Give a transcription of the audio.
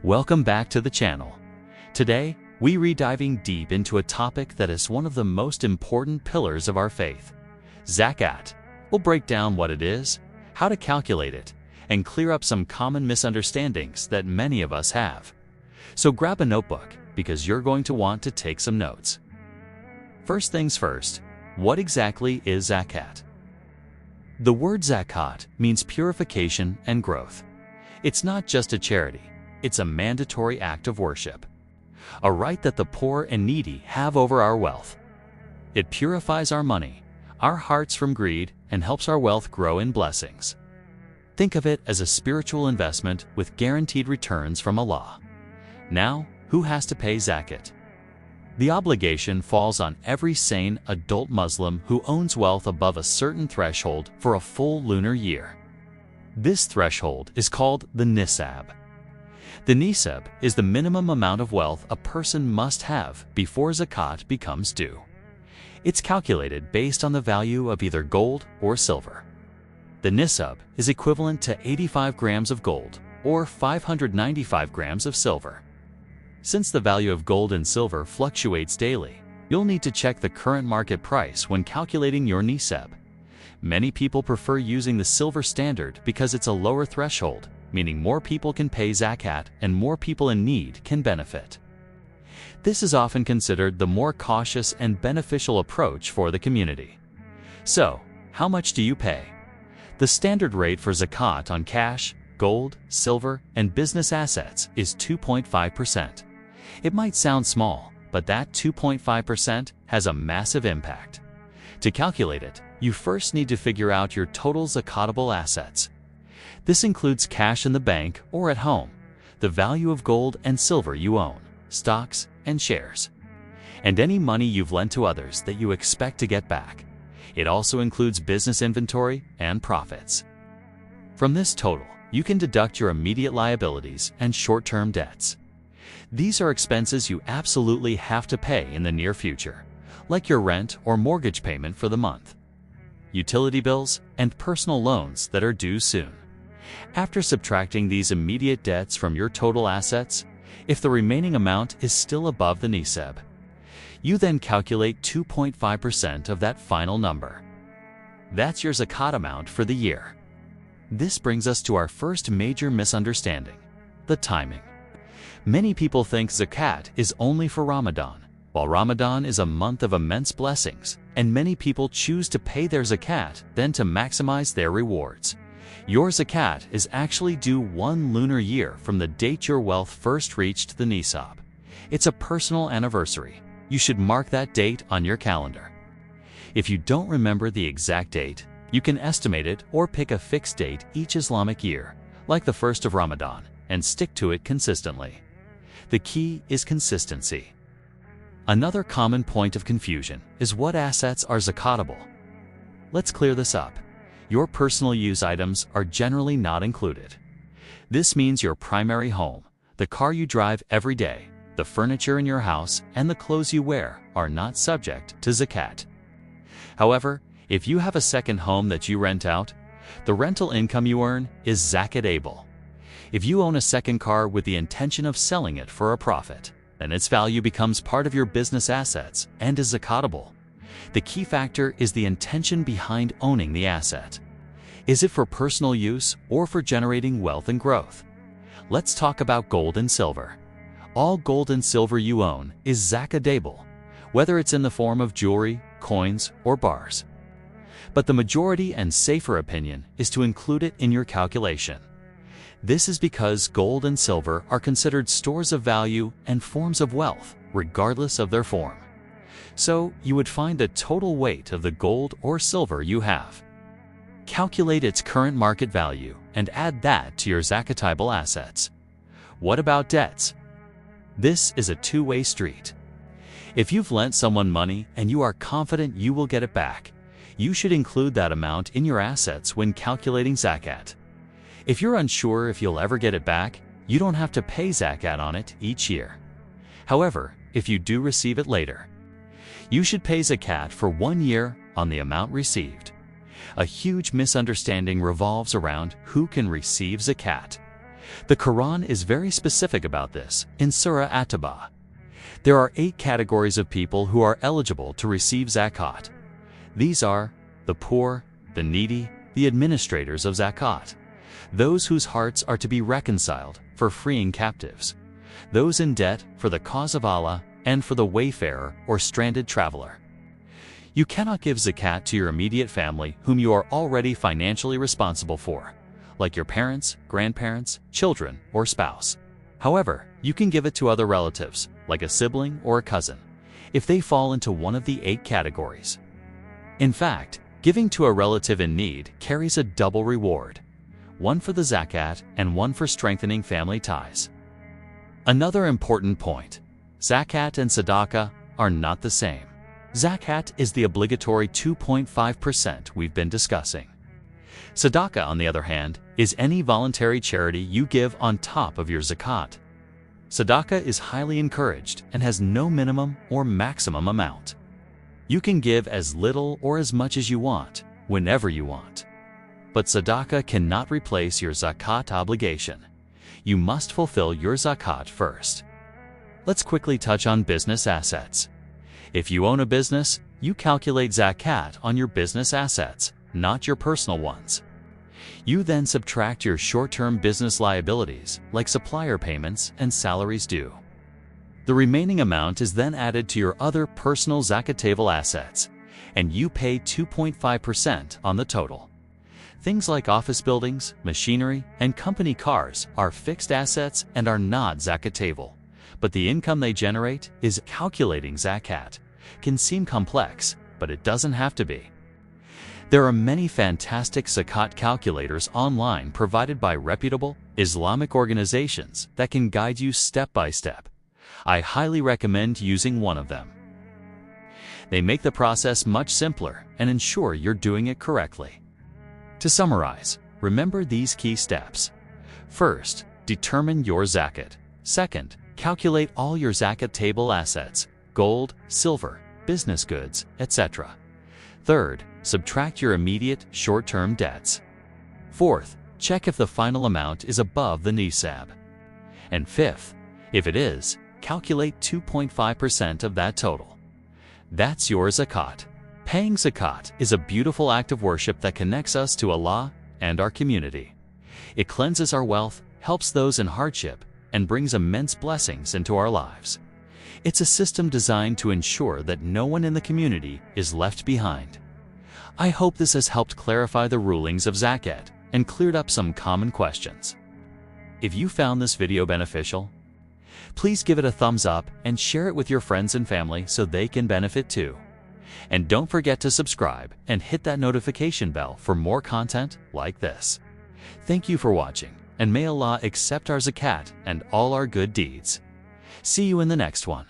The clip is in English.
Welcome back to the channel. Today, we're diving deep into a topic that is one of the most important pillars of our faith, Zakat. We'll break down what it is, how to calculate it, and clear up some common misunderstandings that many of us have. So grab a notebook, because you're going to want to take some notes. First things first, what exactly is Zakat? The word Zakat means purification and growth. It's not just a charity, it's a mandatory act of worship, a right that the poor and needy have over our wealth. It purifies our money, our hearts from greed, and helps our wealth grow in blessings. Think of it as a spiritual investment with guaranteed returns from Allah. Now, who has to pay Zakat? The obligation falls on every sane adult Muslim who owns wealth above a certain threshold for a full lunar year. This threshold is called the Nisab. The Nisab is the minimum amount of wealth a person must have before Zakat becomes due. It's calculated based on the value of either gold or silver. The Nisab is equivalent to 85 grams of gold or 595 grams of silver. Since the value of gold and silver fluctuates daily, you'll need to check the current market price when calculating your Nisab. Many people prefer using the silver standard because it's a lower threshold, meaning more people can pay Zakat and more people in need can benefit. This is often considered the more cautious and beneficial approach for the community. So, how much do you pay? The standard rate for Zakat on cash, gold, silver, and business assets is 2.5%. It might sound small, but that 2.5% has a massive impact. To calculate it, you first need to figure out your total zakatable assets. This includes cash in the bank or at home, the value of gold and silver you own, stocks and shares, and any money you've lent to others that you expect to get back. It also includes business inventory and profits. From this total, you can deduct your immediate liabilities and short-term debts. These are expenses you absolutely have to pay in the near future, like your rent or mortgage payment for the month, utility bills, and personal loans that are due soon. After subtracting these immediate debts from your total assets, if the remaining amount is still above the Nisab, you then calculate 2.5% of that final number. That's your Zakat amount for the year. This brings us to our first major misunderstanding, the timing. Many people think Zakat is only for Ramadan. While Ramadan is a month of immense blessings, and many people choose to pay their Zakat then to maximize their rewards. Your Zakat is actually due 1 lunar year from the date your wealth first reached the Nisab. It's a personal anniversary. You should mark that date on your calendar. If you don't remember the exact date, you can estimate it or pick a fixed date each Islamic year, like the first of Ramadan, and stick to it consistently. The key is consistency. Another common point of confusion is what assets are zakatable. Let's clear this up. Your personal use items are generally not included. This means your primary home, the car you drive every day, the furniture in your house, and the clothes you wear are not subject to Zakat. However, if you have a second home that you rent out, the rental income you earn is zakatable. If you own a second car with the intention of selling it for a profit, then its value becomes part of your business assets and is zakatable. The key factor is the intention behind owning the asset. Is it for personal use or for generating wealth and growth? Let's talk about gold and silver. All gold and silver you own is zakatable, whether it's in the form of jewelry, coins, or bars. But the majority and safer opinion is to include it in your calculation. This is because gold and silver are considered stores of value and forms of wealth, regardless of their form. So, you would find the total weight of the gold or silver you have. Calculate its current market value and add that to your zakatable assets. What about debts? This is a two-way street. If you've lent someone money and you are confident you will get it back, you should include that amount in your assets when calculating Zakat. If you're unsure if you'll ever get it back, you don't have to pay Zakat on it each year. However, if you do receive it later, you should pay Zakat for 1 year on the amount received. A huge misunderstanding revolves around who can receive Zakat. The Quran is very specific about this in Surah At-Tawbah. There are 8 categories of people who are eligible to receive zakat. These are the poor, the needy, the administrators of zakat, those whose hearts are to be reconciled for freeing captives, those in debt for the cause of Allah, and for the wayfarer or stranded traveler. You cannot give zakat to your immediate family whom you are already financially responsible for, like your parents, grandparents, children, or spouse. However, you can give it to other relatives, like a sibling or a cousin, if they fall into one of the 8 categories. In fact, giving to a relative in need carries a double reward, one for the zakat and one for strengthening family ties. Another important point: zakat and sadaqah are not the same. Zakat is the obligatory 2.5% we've been discussing. Sadaqah, on the other hand, is any voluntary charity you give on top of your zakat. Sadaqah is highly encouraged and has no minimum or maximum amount. You can give as little or as much as you want, whenever you want. But sadaqah cannot replace your zakat obligation. You must fulfill your zakat first. Let's quickly touch on business assets. If you own a business, you calculate zakat on your business assets, not your personal ones. You then subtract your short-term business liabilities, like supplier payments and salaries due. The remaining amount is then added to your other personal zakatable assets, and you pay 2.5% on the total. Things like office buildings, machinery, and company cars are fixed assets and are not zakatable, but the income they generate is. Calculating zakat can seem complex, but it doesn't have to be. There are many fantastic zakat calculators online provided by reputable Islamic organizations that can guide you step by step. I highly recommend using one of them. They make the process much simpler and ensure you're doing it correctly. To summarize, remember these key steps. First, determine your zakat. Second, calculate all your zakatable assets, gold, silver, business goods, etc. Third, subtract your immediate short-term debts. Fourth, check if the final amount is above the Nisab. And fifth, if it is, calculate 2.5% of that total. That's your zakat. Paying zakat is a beautiful act of worship that connects us to Allah and our community. It cleanses our wealth, helps those in hardship, and brings immense blessings into our lives. It's a system designed to ensure that no one in the community is left behind. I hope this has helped clarify the rulings of zakat and cleared up some common questions. If you found this video beneficial, please give it a thumbs up and share it with your friends and family so they can benefit too. And don't forget to subscribe and hit that notification bell for more content like this. Thank you for watching, and may Allah accept our zakat and all our good deeds. See you in the next one.